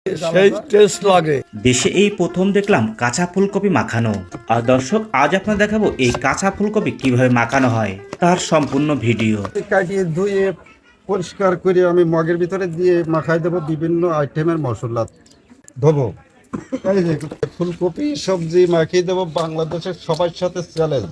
সেই টেস্ট লাগে। দেশে এই প্রথম দেখলাম কাঁচা ফুলকপি মাখানো। আর দর্শক, আজ আপনার দেখাবো এই কাঁচা ফুলকপি কিভাবে মাখানো হয় তার সম্পূর্ণ ভিডিও। কাটিয়ে ধুয়ে পরিষ্কার করে আমি মগের ভিতরে দিয়ে মাখাই দেবো বিভিন্ন আইটেমের মশলা ধোবো। এই যে ফুলকপি সবজি মাখিয়ে দেবো, বাংলাদেশের সবার সাথে চ্যালেঞ্জ।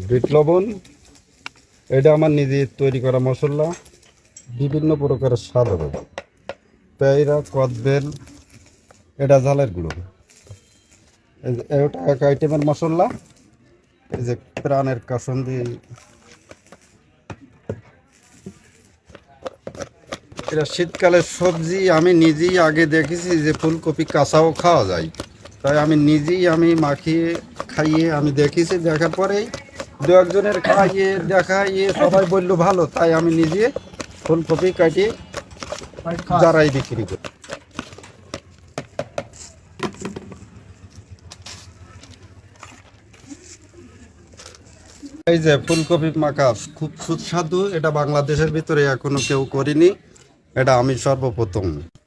বিট লবণ, এটা আমার নিজে তৈরি করা মশলা, বিভিন্ন প্রকারের স্বাদ হবে। পেঁয়ারা, কদবেল, এটা ঝালের গুঁড়ো। এটা এক আইটেমের মশলা। এই যে প্রাণের কাসন্দি, এটা শীতকালের সবজি। আমি নিজেই আগে দেখেছি যে ফুলকপি কাঁচাও খাওয়া যায়, তাই আমি নিজেই মাখিয়ে খাইয়ে আমি দেখেছি। দেখার পরেই দু একজনের খাইয়ে দেখাইয়ে সবাই বললো ভালো, তাই আমি নিজে ফুলকপি কাটিয়ে যারাই বিক্রি করি। এই যে ফুলকপি মাখা খুব সুস্বাদু, এটা বাংলাদেশের ভিতরে এখনো কেউ করেনি, এটা আমি সর্বপ্রথম।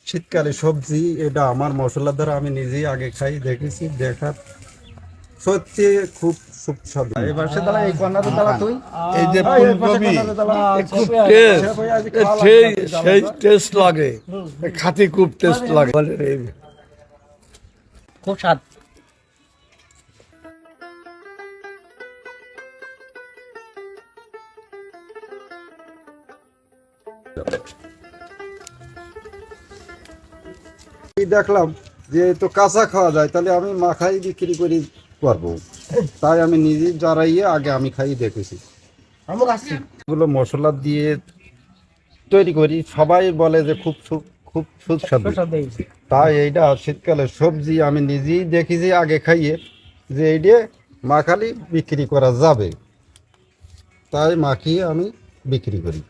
শীতকালে সবজি, এটা আমার মশলা দ্বারা আমি নিজেই আগে খাই দেখেছি, দেখার সত্যি খুব সুস্বাদু। এবার সে দাঁড়া এই কর্নারে দাঁড়া তুই, এই যে ফুলকপি খুব টেস্ট, সেই টেস্ট লাগে, খাতি খুব টেস্ট লাগে। খুব স্বাদ। দেখলাম যে তো কাঁচা খাওয়া যায়, তাহলে আমি মাখাই বিক্রি করি করবো, তাই আমি নিজে যারাইয়ে আগে আমি খাই দেখেছি। এগুলো মশলা দিয়ে তৈরি করি, সবাই বলে যে খুব খুব সুস্বাদু। তাই এইটা শীতকালে সবজি আমি নিজেই দেখেছি আগে খাইয়ে যে এইটা মাখালি বিক্রি করা যাবে, তাই মাখিয়ে আমি বিক্রি করি।